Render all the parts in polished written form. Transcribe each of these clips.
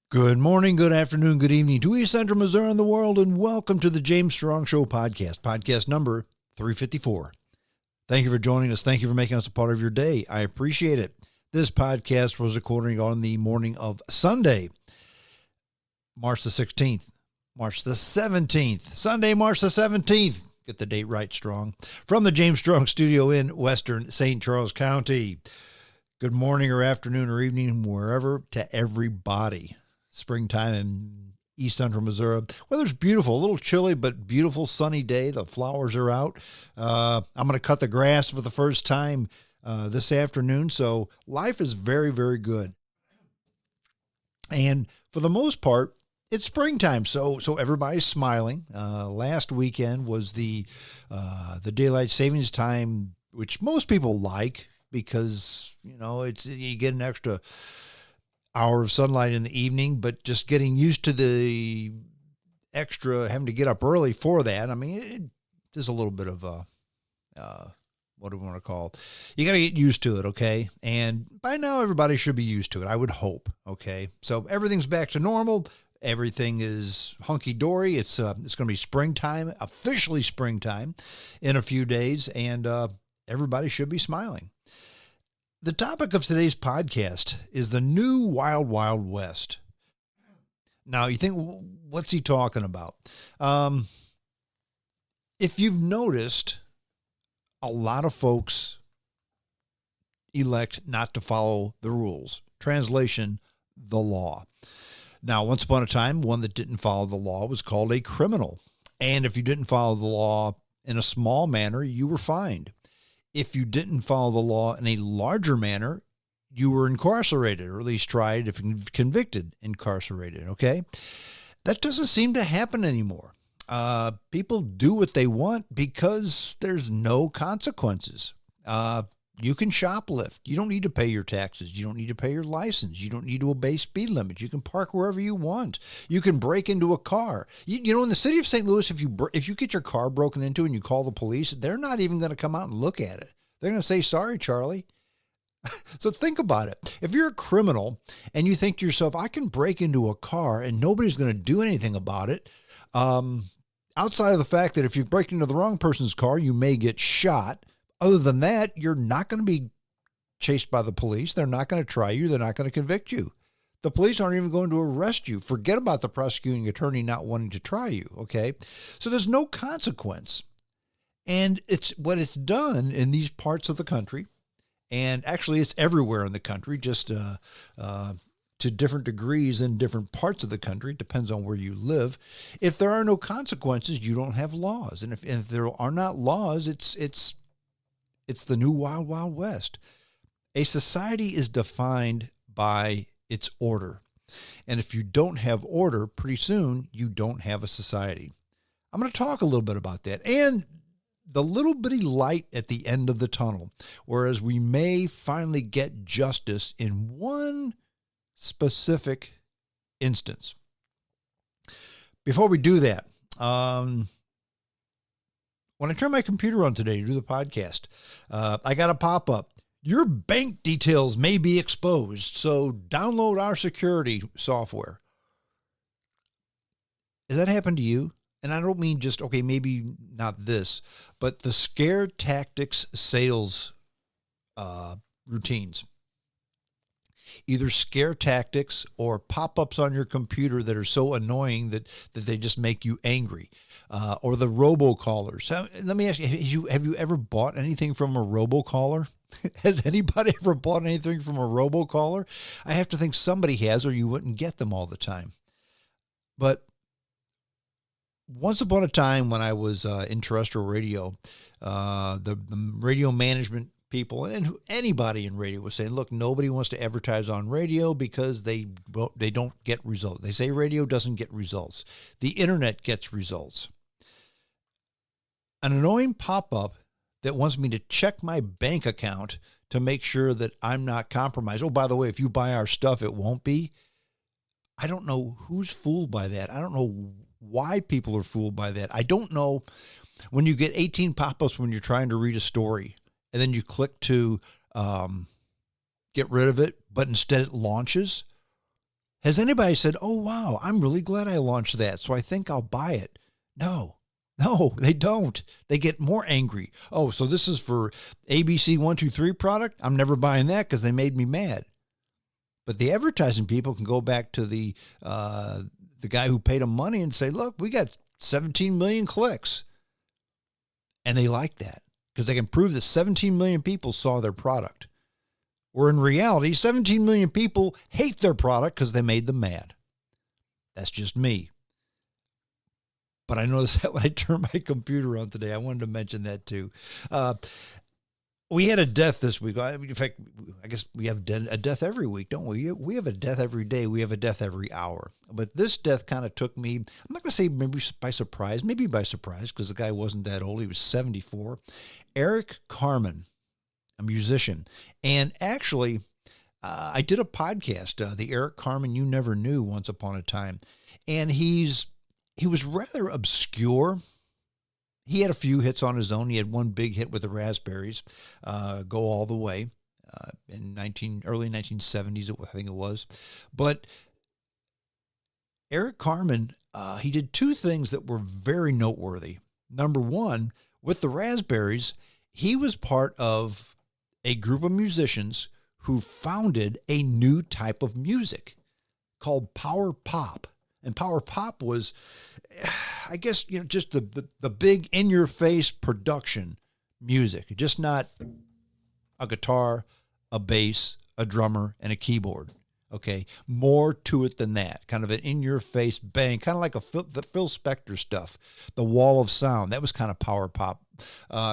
Good morning, good afternoon, good evening to East Central Missouri and the world, and welcome to the James Strong Show podcast number 354. Thank you for joining us. Thank you for making us a part of your day. I appreciate it. This podcast was recorded on the morning of Sunday, March the 16th, March the 17th, Sunday, March the 17th. Get the date right, Strong. From the James Strong studio in Western St. Charles County. Good morning or afternoon or evening, wherever, to everybody. Springtime in East Central Missouri. Weather's beautiful, a little chilly, but beautiful sunny day. The flowers are out. I'm going to cut the grass for the first time this afternoon. So life is very, very good. And for the most part, it's springtime. So everybody's smiling. Last weekend was the daylight savings time, which most people like because, you get an extra hour of sunlight in the evening, but just getting used to the extra having to get up early for that. I mean, there's a little bit of what do we want to call it? You got to get used to it, okay? And by now, everybody should be used to it, I would hope, okay? So everything's back to normal. Everything is hunky-dory. It's going to be springtime, officially springtime, in a few days, and everybody should be smiling. The topic of today's podcast is the new Wild Wild West. Now, you think, what's he talking about? If you've noticed, a lot of folks elect not to follow the rules. Translation, the law. Now, once upon a time, one that didn't follow the law was called a criminal. And if you didn't follow the law in a small manner, you were fined. If you didn't follow the law in a larger manner, you were incarcerated, or at least tried, if convicted, incarcerated, okay? That doesn't seem to happen anymore. People do what they want because there's no consequences. You can shoplift. You don't need to pay your taxes. You don't need to pay your license. You don't need to obey speed limits. You can park wherever you want. You can break into a car. In the city of St. Louis, if you get your car broken into and you call the police, they're not even going to come out and look at it. They're going to say, "Sorry, Charlie." So think about it. If you're a criminal and you think to yourself, I can break into a car and nobody's going to do anything about it, outside of the fact that if you break into the wrong person's car, you may get shot. Other than that, you're not going to be chased by the police. They're not going to try you. They're not going to convict you. The police aren't even going to arrest you. Forget about the prosecuting attorney not wanting to try you, okay? So there's no consequence. And it's what it's done in these parts of the country, and actually it's everywhere in the country, just to different degrees in different parts of the country. It depends on where you live. If there are no consequences, you don't have laws. And if there are not laws, it's the new Wild Wild West. A society is defined by its order. And if you don't have order, pretty soon you don't have a society. I'm going to talk a little bit about that and the little bitty light at the end of the tunnel, whereas we may finally get justice in one specific instance. Before we do that, when I turn my computer on today to do the podcast, I got a pop-up. Your bank details may be exposed, so download our security software. Has that happened to you? And I don't mean just, okay, maybe not this, but the scare tactics sales routines. Either scare tactics or pop-ups on your computer that are so annoying that they just make you angry. Or the robocallers. So let me ask you, have you ever bought anything from a robocaller? Has anybody ever bought anything from a robocaller? I have to think somebody has, or you wouldn't get them all the time. But once upon a time when I was in terrestrial radio, the radio management people and anybody in radio was saying, look, nobody wants to advertise on radio because they don't get results. They say radio doesn't get results. The internet gets results. An annoying pop-up that wants me to check my bank account to make sure that I'm not compromised. Oh, by the way, if you buy our stuff, it won't be. I don't know who's fooled by that. I don't know why people are fooled by that. I don't know when you get 18 pop-ups when you're trying to read a story and then you click to get rid of it, but instead it launches. Has anybody said, oh, wow, I'm really glad I launched that, so I think I'll buy it? No, they don't. They get more angry. Oh, so this is for ABC 123 product? I'm never buying that because they made me mad. But the advertising people can go back to the guy who paid them money and say, look, we got 17 million clicks. And they like that because they can prove that 17 million people saw their product. Where in reality, 17 million people hate their product because they made them mad. That's just me. But I noticed that when I turned my computer on today, I wanted to mention that too. We had a death this week. In fact, I guess we have a death every week, don't we? We have a death every day. We have a death every hour. But this death kind of took me, I'm not going to say maybe by surprise, because the guy wasn't that old. He was 74. Eric Carmen, a musician. And actually, I did a podcast, the Eric Carmen You Never Knew Once Upon a Time. And he was rather obscure. He had a few hits on his own. He had one big hit with the Raspberries, Go All the Way, in early 1970s, I think it was. But Eric Carmen, he did two things that were very noteworthy. Number one, with the Raspberries, he was part of a group of musicians who founded a new type of music called power pop. And power pop was, I guess, just the big in-your-face production music. Just not a guitar, a bass, a drummer, and a keyboard. Okay, more to it than that. Kind of an in-your-face bang, kind of like the Phil Spector stuff, the wall of sound. That was kind of power pop.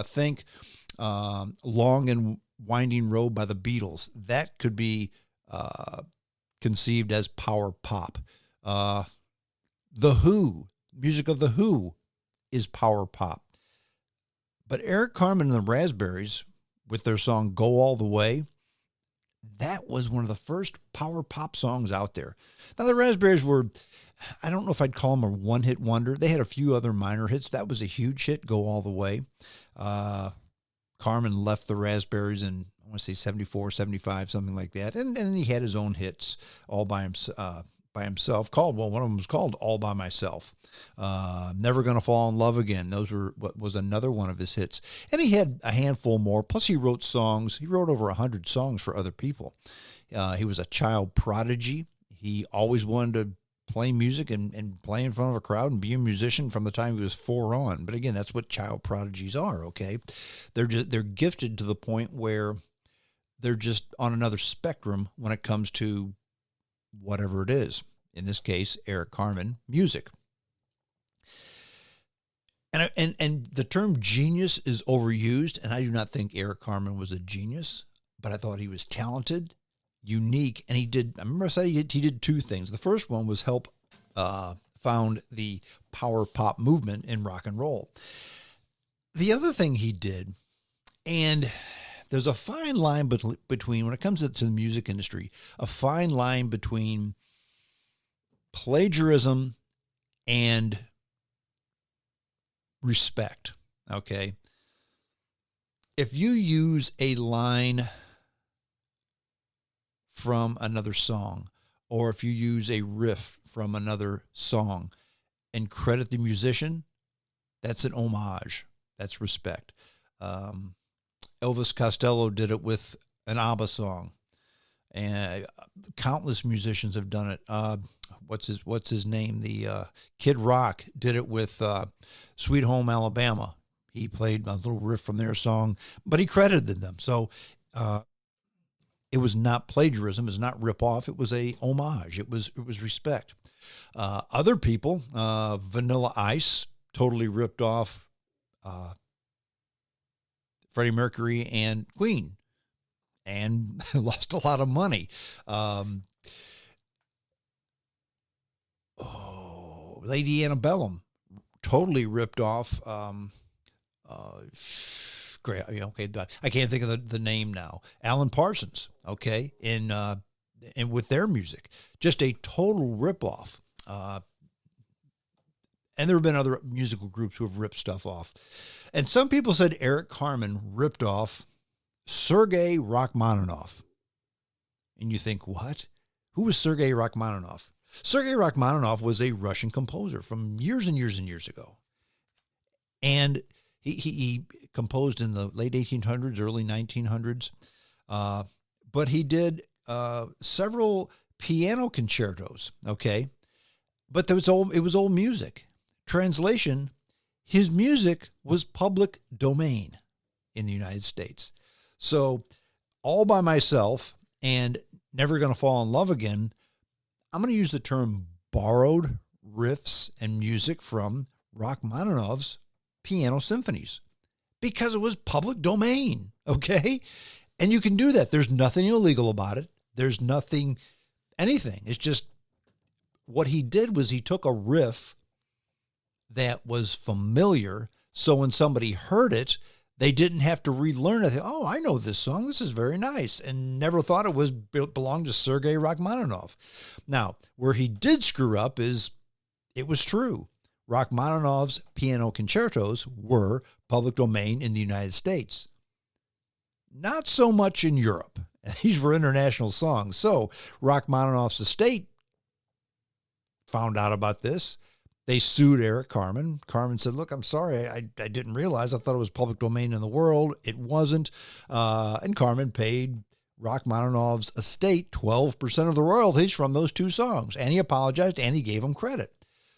Think Long and Winding Road by the Beatles. That could be conceived as power pop. The Who, music of The Who is power pop. But Eric Carmen and the Raspberries, with their song Go All the Way, that was one of the first power pop songs out there. Now, the Raspberries were, I don't know if I'd call them a one-hit wonder. They had a few other minor hits. That was a huge hit, Go All the Way. Carmen left the Raspberries in, I want to say 74, 75, something like that. And he had his own hits all by himself. One of them was called All By Myself. Never Gonna Fall in Love Again. Those was another one of his hits. And he had a handful more. Plus he wrote songs. He wrote over 100 songs for other people. He was a child prodigy. He always wanted to play music and play in front of a crowd and be a musician from the time he was 4 on. But again, that's what child prodigies are, okay? They're gifted to the point where they're just on another spectrum when it comes to whatever it is. In this case, Eric Carmen, music. And the term genius is overused, and I do not think Eric Carmen was a genius, but I thought he was talented, unique, and I remember I said he did two things. The first one was help found the power pop movement in rock and roll. The other thing he did, and there's a fine line between, when it comes to the music industry, a fine line between plagiarism and respect, okay? If you use a line from another song, or if you use a riff from another song and credit the musician, that's an homage. That's respect. Elvis Costello did it with an ABBA song, and countless musicians have done it. What's his name? The Kid Rock did it with Sweet Home Alabama. He played a little riff from their song, but he credited them. So it was not plagiarism. It was not rip off. It was a homage. It was respect. Other people, Vanilla Ice, totally ripped off Freddie Mercury and Queen, and lost a lot of money. Lady Antebellum totally ripped off. Great, okay, I can't think of the name now. Alan Parsons, okay, and with their music, just a total ripoff. And there have been other musical groups who have ripped stuff off. And some people said Eric Carmen ripped off Sergei Rachmaninoff. And you think, what? Who was Sergei Rachmaninoff? Sergei Rachmaninoff was a Russian composer from years and years and years ago. And he composed in the late 1800s, early 1900s. But he did several piano concertos, okay? But it was old music. Translation, his music was public domain in the United States. So all by myself and Never Gonna Fall in Love Again, I'm going to use the term borrowed riffs and music from Rachmaninoff's piano symphonies because it was public domain, okay? And you can do that. There's nothing illegal about it. There's anything. It's just what he did was he took a riff that was familiar, so when somebody heard it, they didn't have to relearn it. Oh, I know this song. This is very nice. And never thought it belonged to Sergei Rachmaninoff. Now, where he did screw up is it was true. Rachmaninoff's piano concertos were public domain in the United States. Not so much in Europe. These were international songs. So Rachmaninoff's estate found out about this. They sued Eric Carmen. Carmen said, look, I'm sorry. I didn't realize. I thought it was public domain in the world. It wasn't. And Carmen paid Rachmaninoff's estate 12% of the royalties from those two songs. And he apologized and he gave him credit.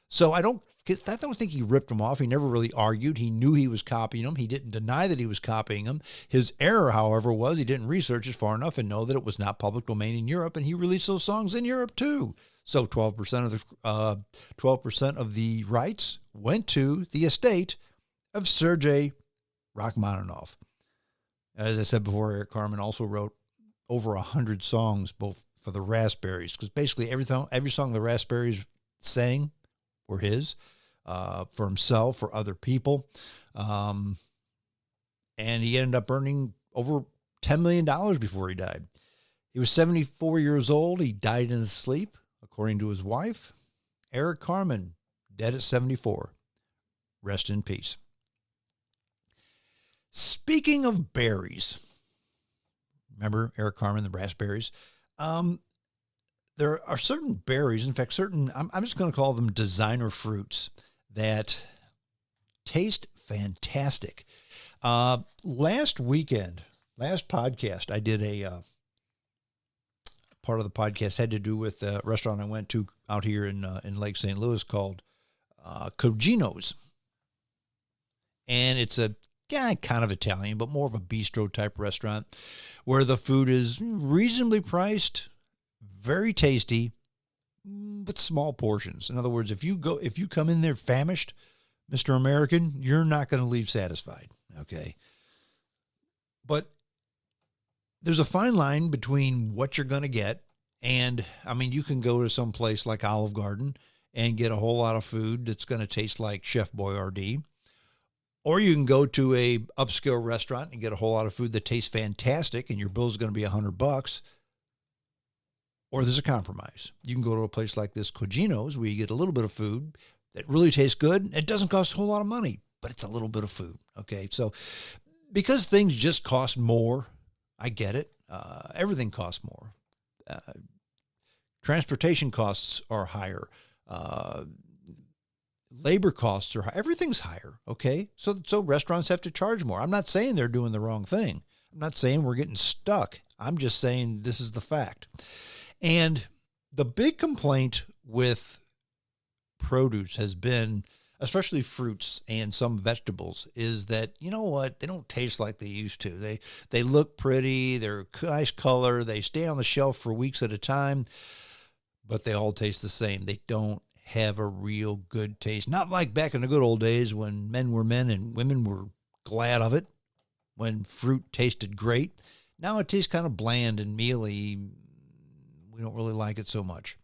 So I don't think he ripped him off. He never really argued. He knew he was copying him. He didn't deny that he was copying him. His error, however, was he didn't research it far enough and know that it was not public domain in Europe. And he released those songs in Europe too. So 12% of the rights went to the estate of Sergei Rachmaninoff. As I said before, Eric Carmen also wrote over 100 songs, both for the Raspberries, because basically every song the Raspberries sang were his, for himself, for other people. And he ended up earning over $10 million before he died. He was 74 years old. He died in his sleep. According to his wife, Eric Carmen, dead at 74. Rest in peace. Speaking of berries, remember Eric Carmen, the raspberries? There are certain berries, in fact, I'm just going to call them designer fruits that taste fantastic. Last podcast, I did a part of the podcast had to do with a restaurant I went to out here in Lake St. Louis called Cugino's. And it's a kind of Italian, but more of a bistro type restaurant where the food is reasonably priced, very tasty, but small portions. In other words, if you come in there famished, Mr. American, you're not going to leave satisfied. Okay. But there's a fine line between what you're going to get. And I mean, you can go to some place like Olive Garden and get a whole lot of food that's going to taste like Chef Boyardee. Or you can go to a upscale restaurant and get a whole lot of food that tastes fantastic and your bill's going to be $100. Or there's a compromise. You can go to a place like this Cugino's where you get a little bit of food that really tastes good. It doesn't cost a whole lot of money, but it's a little bit of food. Okay. So because things just cost more, I get it. Everything costs more. Transportation costs are higher. Labor costs are higher. Everything's higher. Okay. So restaurants have to charge more. I'm not saying they're doing the wrong thing. I'm not saying we're getting stuck. I'm just saying this is the fact. And the big complaint with produce has been, especially fruits and some vegetables, is that, you know what, they don't taste like they used to. They look pretty, they're nice color, they stay on the shelf for weeks at a time, but they all taste the same. They don't have a real good taste. Not like back in the good old days when men were men and women were glad of it, when fruit tasted great. Now it tastes kind of bland and mealy. We don't really like it so much.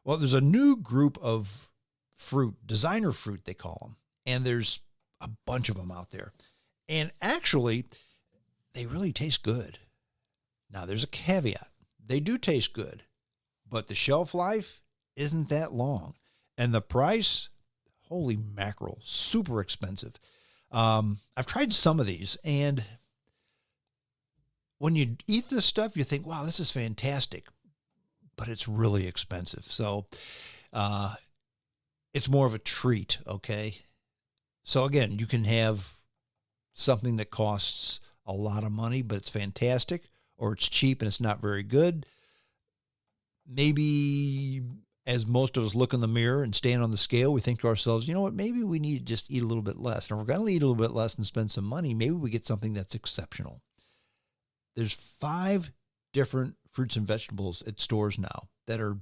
Well, there's a new group of fruit, designer fruit they call them, and there's a bunch of them out there. And actually, they really taste good. Now, there's a caveat. They do taste good, but the shelf life isn't that long. And the price, holy mackerel, super expensive. I've tried some of these, and when you eat this stuff, you think, wow, this is fantastic. but it's really expensive. So it's more of a treat, okay? So again, you can have something that costs a lot of money, but it's fantastic, or it's cheap and it's not very good. Maybe as most of us look in the mirror and stand on the scale, we think to ourselves, you know what, maybe we need to just eat a little bit less. And if we're going to eat a little bit less and spend some money, maybe we get something that's exceptional. There's 5 different fruits and vegetables at stores now that are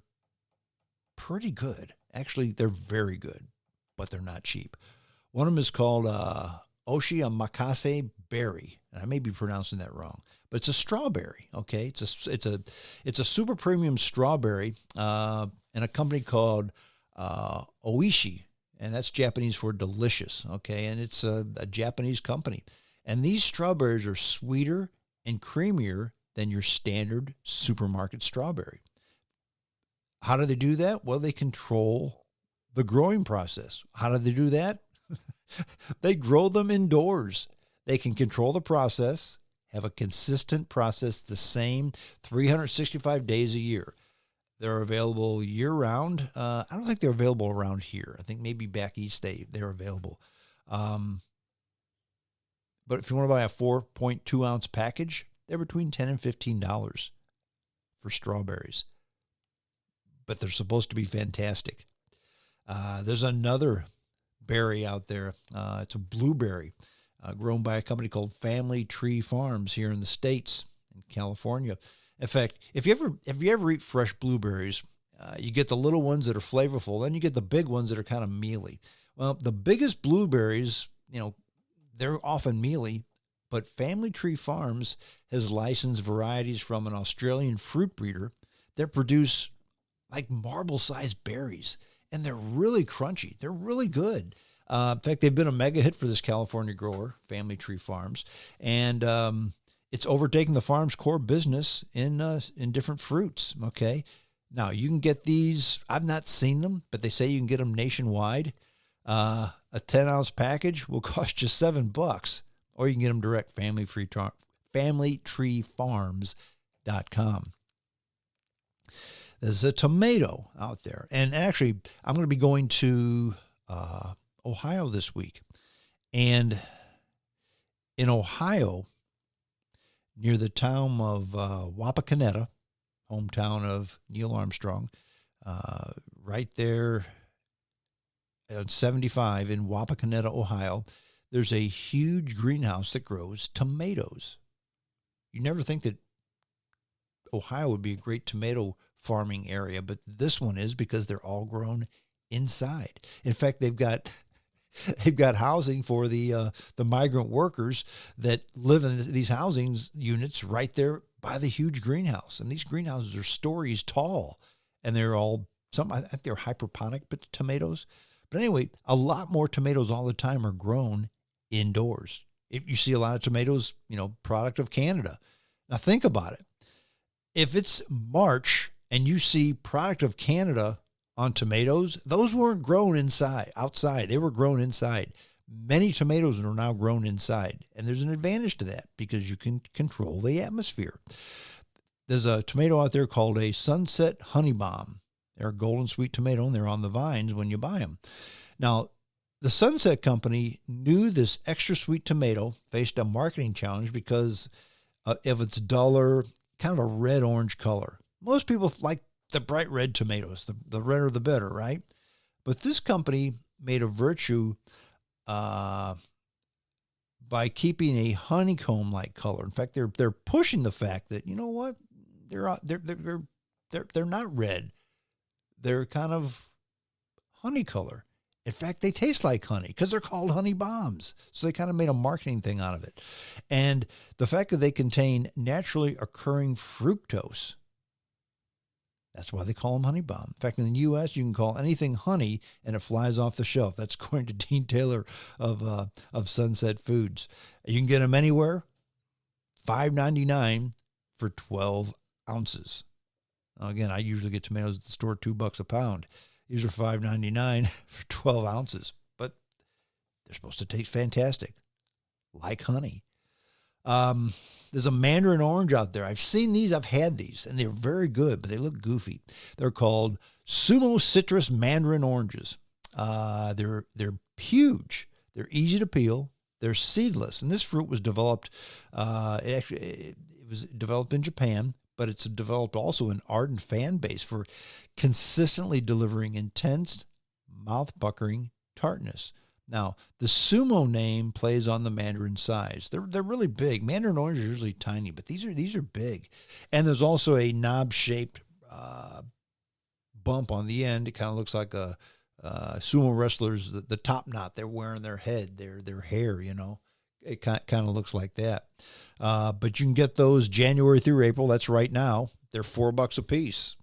pretty good. Actually, they're very good, but they're not cheap. One of them is called Oshiamakase berry, and I may be pronouncing that wrong, but it's a strawberry. Okay, it's a super premium strawberry, and a company called Oishi, and that's Japanese for delicious. Okay, and it's a Japanese company, and these strawberries are sweeter and creamier than your standard supermarket strawberry. How do they do that? Well, they control the growing process. How do they do that? They grow them indoors. They can control the process, have a consistent process, the same 365 days a year. They're available year-round. I don't think they're available around here. I think maybe back east they're available. But if you want to buy a 4.2-ounce package, they're between $10 and $15 for strawberries. But they're supposed to be fantastic. There's another berry out there. It's a blueberry grown by a company called Family Tree Farms here in the States, in California. In fact, if you ever eat fresh blueberries, you get the little ones that are flavorful, then you get the big ones that are kind of mealy. Well, the biggest blueberries, they're often mealy, but Family Tree Farms has licensed varieties from an Australian fruit breeder that produce like marble-sized berries, and they're really crunchy. They're really good. In fact, they've been a mega hit for this California grower, Family Tree Farms, and it's overtaken the farm's core business in different fruits. Okay, now you can get these. I've not seen them, but they say you can get them nationwide. A 10-ounce package will cost you $7, or you can get them direct. FamilyTreeFarms.com. There's a tomato out there. And actually, I'm going to be going to Ohio this week. And in Ohio, near the town of Wapakoneta, hometown of Neil Armstrong, right there on 75 in Wapakoneta, Ohio, there's a huge greenhouse that grows tomatoes. You never think that Ohio would be a great tomato farming area, but this one is, because they're all grown inside. In fact, they've got housing for the migrant workers that live in these housing units right there by the huge greenhouse. And these greenhouses are stories tall, and they're all I think they're hydroponic tomatoes. But anyway, a lot more tomatoes all the time are grown indoors. If you see a lot of tomatoes, product of Canada. Now think about it. If it's March and you see product of Canada on tomatoes, those weren't grown outside. They were grown inside. Many tomatoes are now grown inside. And there's an advantage to that because you can control the atmosphere. There's a tomato out there called a Sunset Honey Bomb. They're a golden sweet tomato, and they're on the vines when you buy them. Now, the Sunset Company knew this extra sweet tomato faced a marketing challenge because of its duller, kind of a red-orange color. Most people like the bright red tomatoes. The redder the better, right? But this company made a virtue by keeping a honeycomb-like color. In fact, they're pushing the fact that, you know what, they're not red. They're kind of honey color. In fact, they taste like honey because they're called honey bombs. So they kind of made a marketing thing out of it. And the fact that they contain naturally occurring fructose, that's why they call them honey bomb. In fact, in the U.S., you can call anything honey and it flies off the shelf. That's according to Dean Taylor of Sunset Foods. You can get them anywhere, $5.99 for 12 ounces. Now, again, I usually get tomatoes at the store $2 a pound. These are $5.99 for 12 ounces, but they're supposed to taste fantastic, like honey. There's a mandarin orange out there. I've seen these. I've had these, and they're very good, but they look goofy. They're called Sumo Citrus Mandarin Oranges. They're huge. They're easy to peel. They're seedless, and this fruit was developed. It was developed in Japan, but it's developed also an ardent fan base for consistently delivering intense, mouth-puckering tartness. Now, the Sumo name plays on the mandarin size. They're really big. Mandarin oranges are usually tiny, but these are big. And there's also a knob-shaped bump on the end. It kind of looks like a sumo wrestlers, the top knot they're wearing their head, their hair, It kind of looks like that. But you can get those January through April. That's right now. They're $4 a piece.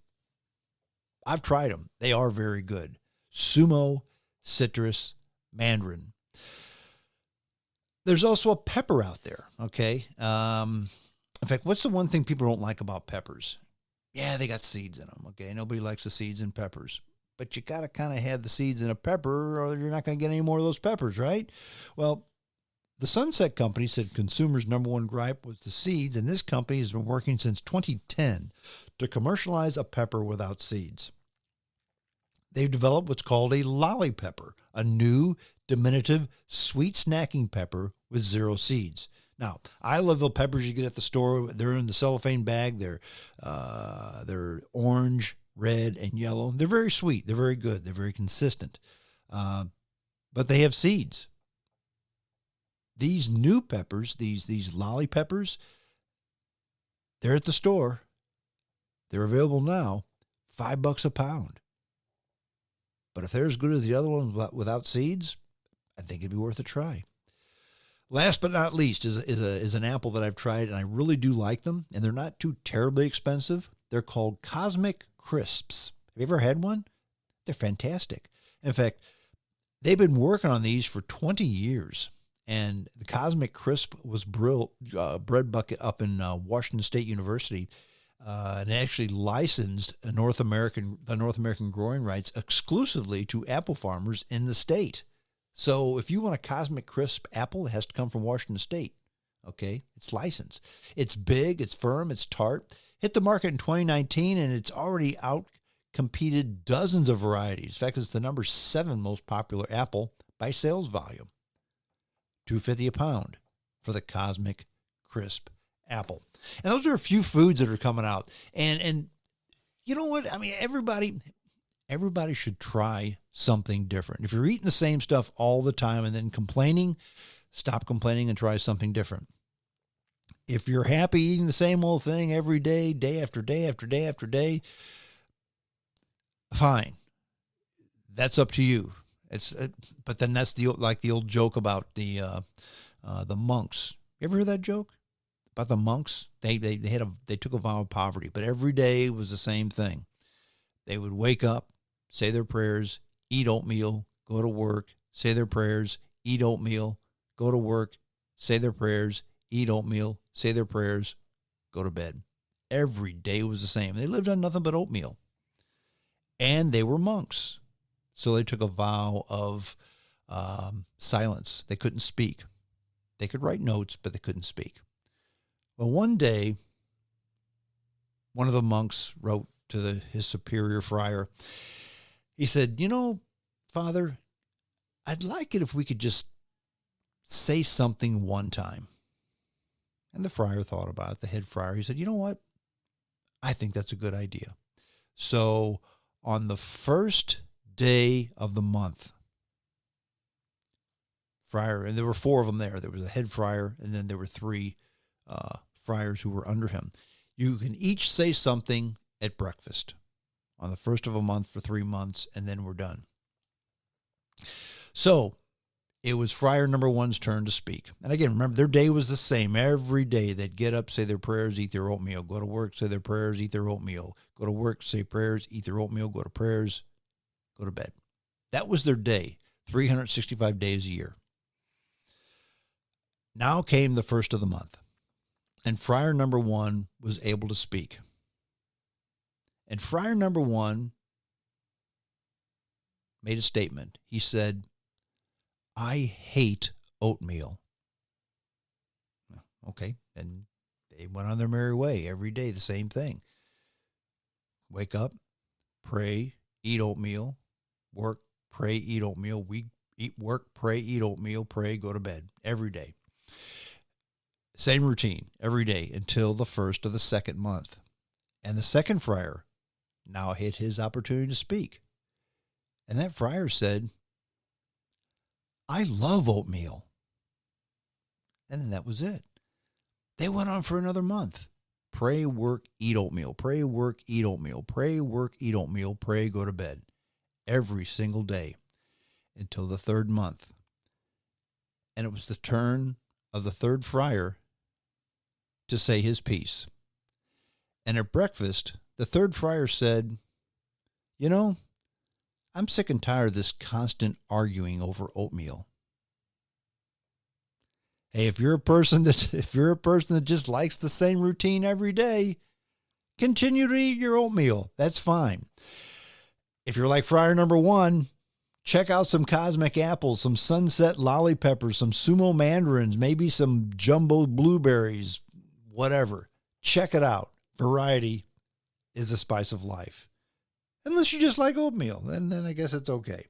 I've tried them. They are very good. Sumo Citrus Mandarin. There's also a pepper out there, okay? In fact, what's the one thing people don't like about peppers? Yeah, they got seeds in them, okay? Nobody likes the seeds in peppers. But you got to kind of have the seeds in a pepper or you're not going to get any more of those peppers, right? Well, the Sunset Company said consumers' number one gripe was the seeds, and this company has been working since 2010 to commercialize a pepper without seeds. They've developed what's called a lolly pepper, a new, diminutive, sweet snacking pepper with 0 seeds. Now, I love the peppers you get at the store. They're in the cellophane bag. They're orange, red, and yellow. They're very sweet. They're very good. They're very consistent. But they have seeds. These new peppers, these lolly peppers, they're at the store. They're available now, $5 a pound. But if they're as good as the other ones without seeds, I think it'd be worth a try. Last but not least is an apple that I've tried, and I really do like them, and they're not too terribly expensive. They're called Cosmic Crisps. Have you ever had one? They're fantastic. In fact, they've been working on these for 20 years. And the Cosmic Crisp was bread bucket up in Washington State University, and actually licensed the North American growing rights exclusively to apple farmers in the state. So if you want a Cosmic Crisp apple, it has to come from Washington State. Okay, it's licensed. It's big, it's firm, it's tart. Hit the market in 2019, and it's already out-competed dozens of varieties. In fact, it's the number 7 most popular apple by sales volume. $2.50 a pound for the Cosmic Crisp apple. And those are a few foods that are coming out. And you know what? I mean, everybody should try something different. If you're eating the same stuff all the time and then complaining, stop complaining and try something different. If you're happy eating the same old thing every day, day after day after day after day, fine. That's up to you. But then that's the old joke about the monks. You ever heard that joke about the monks? They took a vow of poverty, but every day was the same thing. They would wake up, say their prayers, eat oatmeal, go to work, say their prayers, eat oatmeal, go to work, say their prayers, eat oatmeal, say their prayers, go to bed. Every day was the same. They lived on nothing but oatmeal. And they were monks. So they took a vow of silence. They couldn't speak. They could write notes, but they couldn't speak. Well, one day, one of the monks wrote to his superior friar. He said, Father, I'd like it if we could just say something one time. And the friar thought about it, the head friar. He said, you know what? I think that's a good idea. So on the first day of the month, friar, and there were 4 of them there. There was a head friar, and then there were 3 friars who were under him. You can each say something at breakfast on the first of a month for 3 months, and then we're done. So it was friar number 1's turn to speak. And again, remember, their day was the same. Every day they'd get up, say their prayers, eat their oatmeal, go to work, say their prayers, eat their oatmeal, go to work, say prayers, eat their oatmeal, go to prayers, go to bed. That was their day, 365 days a year. Now came the first of the month, and friar number 1 was able to speak. And friar number 1 made a statement. He said, I hate oatmeal. Okay. And they went on their merry way every day, the same thing. Wake up, pray, eat oatmeal, work, pray, eat oatmeal. We eat, work, pray, eat oatmeal, pray, go to bed every day. Same routine every day until the first of the second month. And the second friar now hit his opportunity to speak. And that friar said, I love oatmeal. And then that was it. They went on for another month. Pray, work, eat oatmeal. Pray, work, eat oatmeal. Pray, work, eat oatmeal. Pray, go to bed. Every single day until the third month. And it was the turn of the third friar to say his piece. And at breakfast, the third friar said, you know, I'm sick and tired of this constant arguing over oatmeal. Hey, if you're a person that just likes the same routine every day, continue to eat your oatmeal. That's fine. If you're like friar number one, check out some cosmic apples, some sunset lolly peppers, some sumo mandarins, maybe some jumbo blueberries, whatever. Check it out. Variety is the spice of life. Unless you just like oatmeal, then I guess it's okay.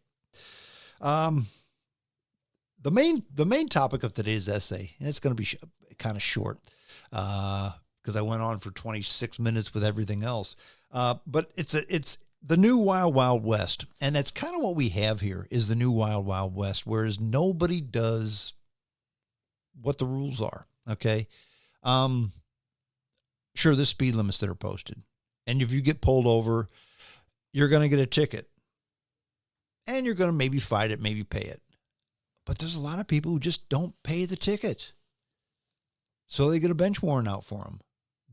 The main topic of today's essay, and it's going to be kind of short because I went on for 26 minutes with everything else. But it's the new Wild Wild West, and that's kind of what we have here is the new Wild Wild West, whereas nobody does what the rules are. Okay, sure, there's speed limits that are posted, and if you get pulled over, you're going to get a ticket, and you're going to maybe fight it, maybe pay it. But there's a lot of people who just don't pay the ticket. So they get a bench warrant out for them.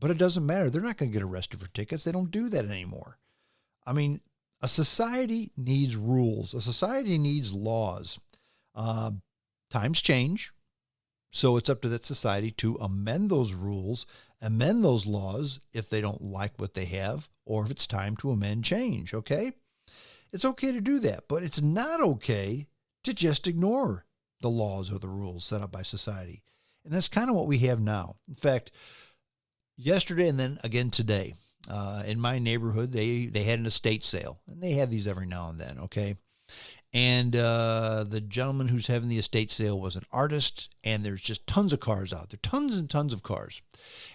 But it doesn't matter. They're not going to get arrested for tickets. They don't do that anymore. I mean, a society needs rules. A society needs laws. Times change. So it's up to that society to amend those rules, amend those laws if they don't like what they have, or if it's time to amend change, okay? It's okay to do that, but it's not okay to just ignore the laws or the rules set up by society. And that's kind of what we have now. In fact, yesterday and then again today, in my neighborhood, they had an estate sale. And they have these every now and then, okay? And the gentleman who's having the estate sale was an artist, and there's just tons of cars out there, tons and tons of cars.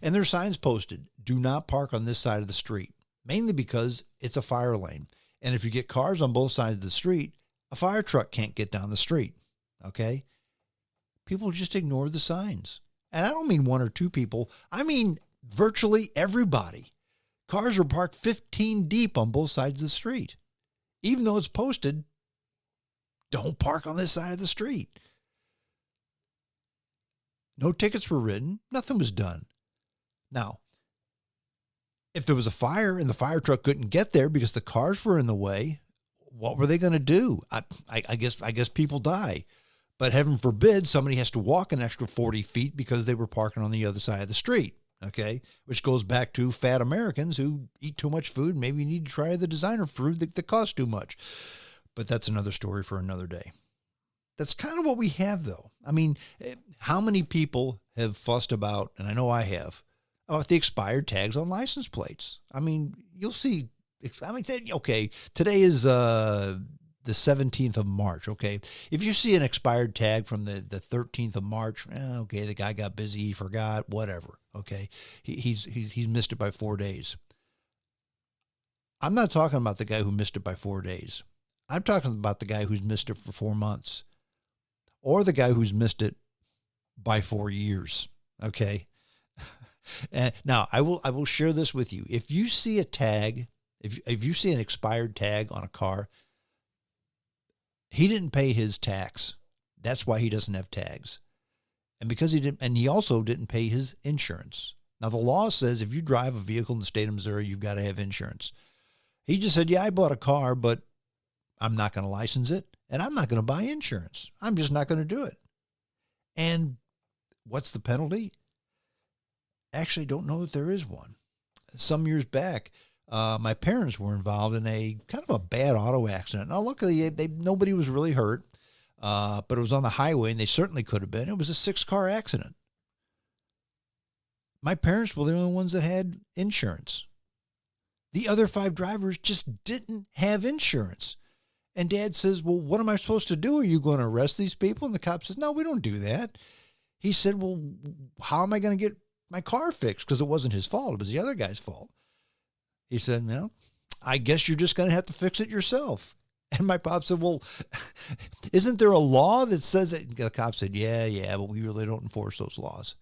And there's signs posted, do not park on this side of the street, mainly because it's a fire lane. And if you get cars on both sides of the street, a fire truck can't get down the street, okay? People just ignore the signs. And I don't mean one or two people. I mean virtually everybody. Cars are parked 15 deep on both sides of the street. Even though it's posted, don't park on this side of the street. No tickets were written. Nothing was done. Now, if there was a fire and the fire truck couldn't get there because the cars were in the way, what were they going to do? I guess people die. But heaven forbid somebody has to walk an extra 40 feet because they were parking on the other side of the street. Okay, which goes back to fat Americans who eat too much food. Maybe you need to try the designer food that costs too much. But that's another story for another day. That's kind of what we have, though. I mean, how many people have fussed about, and I know I have, about the expired tags on license plates? I mean, you'll see. I mean, okay, today is the 17th of March, okay? If you see an expired tag from the 13th of March, okay, the guy got busy, he forgot, whatever, okay? He's missed it by 4 days. I'm not talking about the guy who missed it by 4 days. I'm talking about the guy who's missed it for 4 months, or the guy who's missed it by 4 years, okay? And now, I will share this with you. If you see a tag, if you see an expired tag on a car, he didn't pay his tax. That's why he doesn't have tags. And because he didn't, and he also didn't pay his insurance. Now, the law says if you drive a vehicle in the state of Missouri, you've got to have insurance. He just said, yeah, I bought a car, but I'm not going to license it, and I'm not going to buy insurance. I'm just not going to do it. And what's the penalty? Actually, don't know that there is one. Some years back, my parents were involved in a kind of a bad auto accident. Now, luckily, nobody was really hurt, but it was on the highway, and they certainly could have been. It was a 6-car accident. My parents were the only ones that had insurance. The other 5 drivers just didn't have insurance. And Dad says, well, what am I supposed to do? Are you going to arrest these people? And the cop says, no, we don't do that. He said, well, how am I going to get my car fixed? Because it wasn't his fault. It was the other guy's fault. He said, well, I guess you're just going to have to fix it yourself. And my pop said, well, isn't there a law that says it? The cop said, yeah, but we really don't enforce those laws.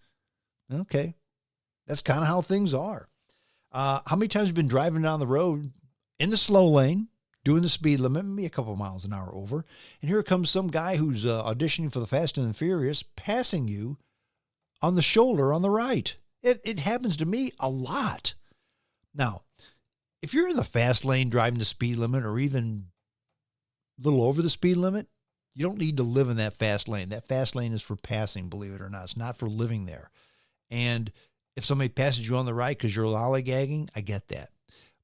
Okay. That's kind of how things are. How many times have you been driving down the road in the slow lane, doing the speed limit, maybe a couple of miles an hour over, and here comes some guy who's auditioning for the Fast and the Furious, passing you on the shoulder on the right. It happens to me a lot. Now, if you're in the fast lane driving the speed limit or even a little over the speed limit, you don't need to live in that fast lane. That fast lane is for passing, believe it or not. It's not for living there. And if somebody passes you on the right because you're lollygagging, I get that.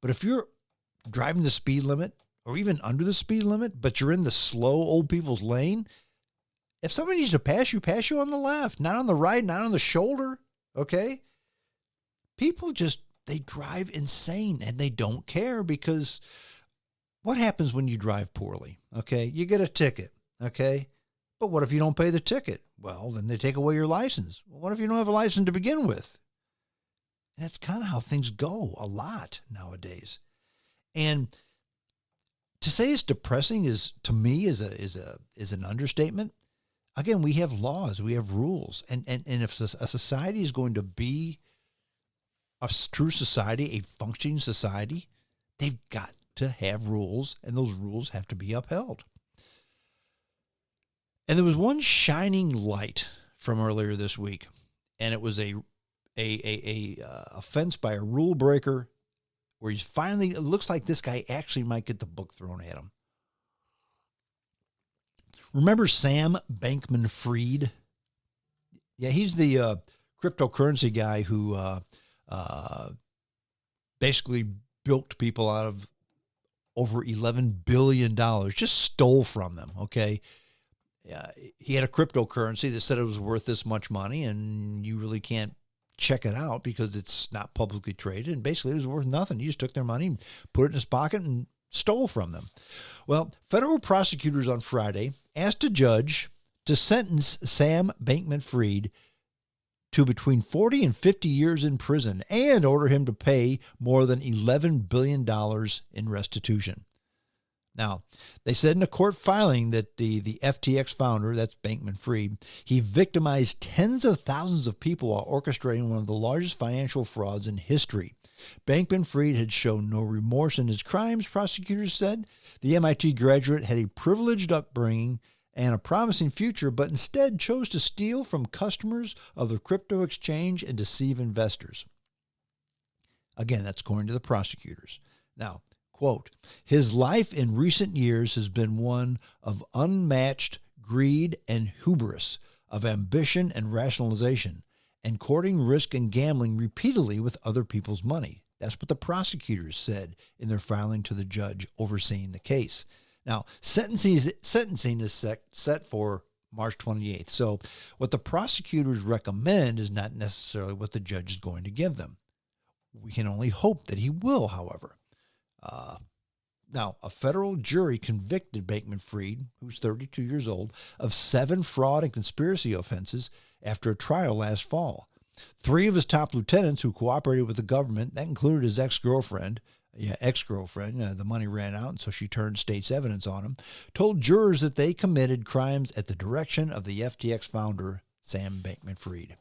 But if you're driving the speed limit or even under the speed limit, but you're in the slow old people's lane, if somebody needs to pass you on the left, not on the right, not on the shoulder, okay? People just, they drive insane and they don't care because what happens when you drive poorly, okay? You get a ticket, okay? But what if you don't pay the ticket? Well, then they take away your license. Well, what if you don't have a license to begin with? And that's kind of how things go a lot nowadays. And to say it's depressing is, to me, is an understatement. Again, we have laws, we have rules. And if a society is going to be a true society, a functioning society, they've got to have rules, and those rules have to be upheld. And there was one shining light from earlier this week, and it was a offense by a rule breaker where he's finally, it looks like this guy actually might get the book thrown at him. Remember Sam Bankman-Fried? Yeah, he's the cryptocurrency guy who basically bilked people out of over $11 billion, just stole from them, okay? He had a cryptocurrency that said it was worth this much money, and you really can't check it out because it's not publicly traded, and basically it was worth nothing. He just took their money, put it in his pocket, and stole from them. Well, federal prosecutors on Friday asked a judge to sentence Sam Bankman-Fried to between 40 and 50 years in prison and order him to pay more than $11 billion in restitution. Now, they said in a court filing that the FTX founder, that's Bankman-Fried, he victimized tens of thousands of people while orchestrating one of the largest financial frauds in history. Bankman-Fried had shown no remorse in his crimes, prosecutors said. The MIT graduate had a privileged upbringing and a promising future, but instead chose to steal from customers of the crypto exchange and deceive investors. Again, that's according to the prosecutors. Now, quote, his life in recent years has been one of unmatched greed and hubris, of ambition and rationalization, and courting risk and gambling repeatedly with other people's money. That's what the prosecutors said in their filing to the judge overseeing the case. Now, sentencing is set for March 28th. So what the prosecutors recommend is not necessarily what the judge is going to give them. We can only hope that he will, however. Now, a federal jury convicted Bankman-Fried, who's 32 years old, of 7 fraud and conspiracy offenses after a trial last fall. 3 of his top lieutenants who cooperated with the government, that included his ex-girlfriend, the money ran out, and so she turned state's evidence on him, told jurors that they committed crimes at the direction of the FTX founder, Sam Bankman-Fried.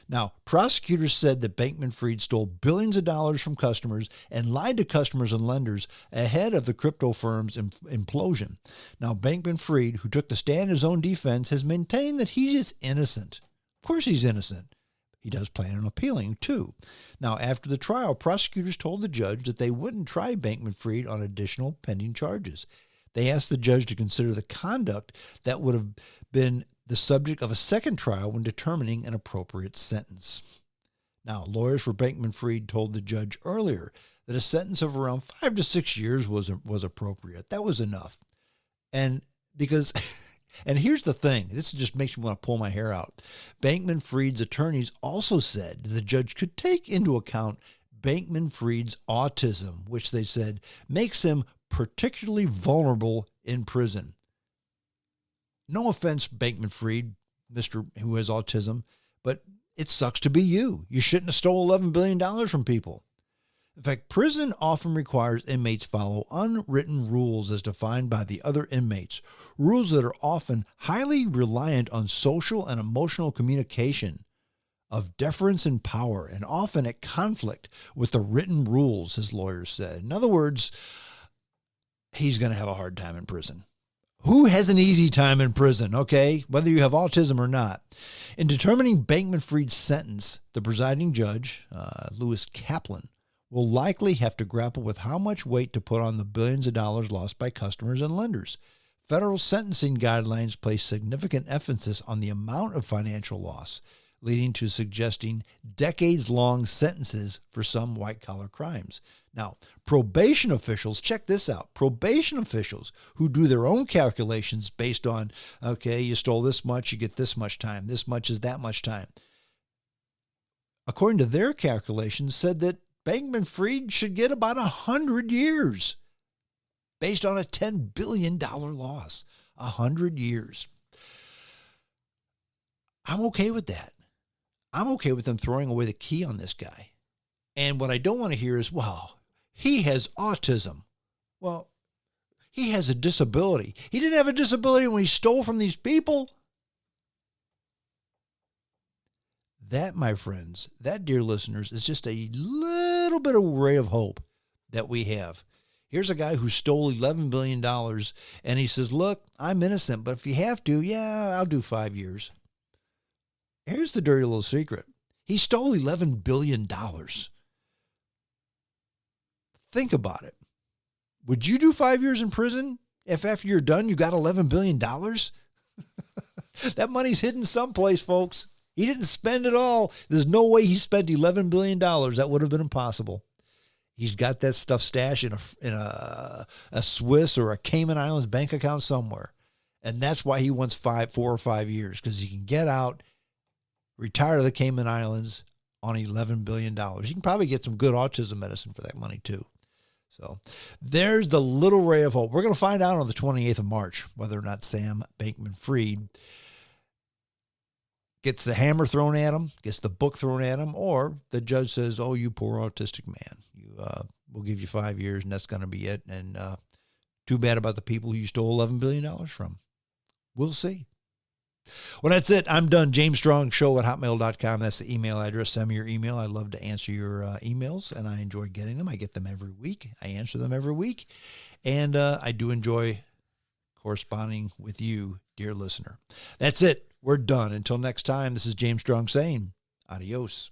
Now, prosecutors said that Bankman-Fried stole billions of dollars from customers and lied to customers and lenders ahead of the crypto firm's implosion. Now, Bankman-Fried, who took the stand in his own defense, has maintained that he is innocent. Of course he's innocent. He does plan on appealing, too. Now, after the trial, prosecutors told the judge that they wouldn't try Bankman-Fried on additional pending charges. They asked the judge to consider the conduct that would have been the subject of a second trial when determining an appropriate sentence. Now, lawyers for Bankman-Fried told the judge earlier that a sentence of around 5 to 6 years was appropriate. That was enough. And because And here's the thing. This just makes me want to pull my hair out. Bankman-Fried's attorneys also said the judge could take into account Bankman-Fried's autism, which they said makes him particularly vulnerable in prison. No offense, Bankman-Fried, Mr. who has autism, but it sucks to be you. You shouldn't have stole $11 billion from people. In fact, prison often requires inmates follow unwritten rules as defined by the other inmates, rules that are often highly reliant on social and emotional communication, of deference and power, and often at conflict with the written rules, his lawyers said. In other words, he's going to have a hard time in prison. Who has an easy time in prison, okay, whether you have autism or not? In determining Bankman-Fried's sentence, the presiding judge, Lewis Kaplan, will likely have to grapple with how much weight to put on the billions of dollars lost by customers and lenders. Federal sentencing guidelines place significant emphasis on the amount of financial loss, leading to suggesting decades-long sentences for some white-collar crimes. Now, probation officials, check this out, probation officials who do their own calculations based on, okay, you stole this much, you get this much time, this much is that much time. According to their calculations, said that Bankman-Fried should get about 100 years based on a $10 billion loss. 100 years. I'm okay with that. I'm okay with them throwing away the key on this guy. And what I don't want to hear is, well, he has autism. Well, he has a disability. He didn't have a disability when he stole from these people. That, my friends, that, dear listeners, is just a little bit of ray of hope that we have. Here's a guy who stole $11 billion, and he says, look, I'm innocent, but if you have to, yeah, I'll do 5 years. Here's the dirty little secret. He stole $11 billion. Think about it. Would you do 5 years in prison if after you're done you got $11 billion? That money's hidden someplace, folks. He didn't spend it all. There's no way he spent $11 billion. That would have been impossible. He's got that stuff stashed in a Swiss or a Cayman Islands bank account somewhere. And that's why he wants 4 or 5 years, because he can get out, retire to the Cayman Islands on $11 billion. You can probably get some good autism medicine for that money too. So there's the little ray of hope. We're going to find out on the 28th of March whether or not Sam Bankman-Fried gets the hammer thrown at him, gets the book thrown at him, or the judge says, oh, you poor autistic man, we'll give you 5 years and that's going to be it. And too bad about the people who you stole $11 billion from. We'll see. Well, that's it. I'm done. JamesStrongShow@hotmail.com. That's the email address. Send me your email. I love to answer your emails, and I enjoy getting them. I get them every week. I answer them every week. And I do enjoy corresponding with you, dear listener. That's it. We're done. Until next time, this is James Strong saying adios.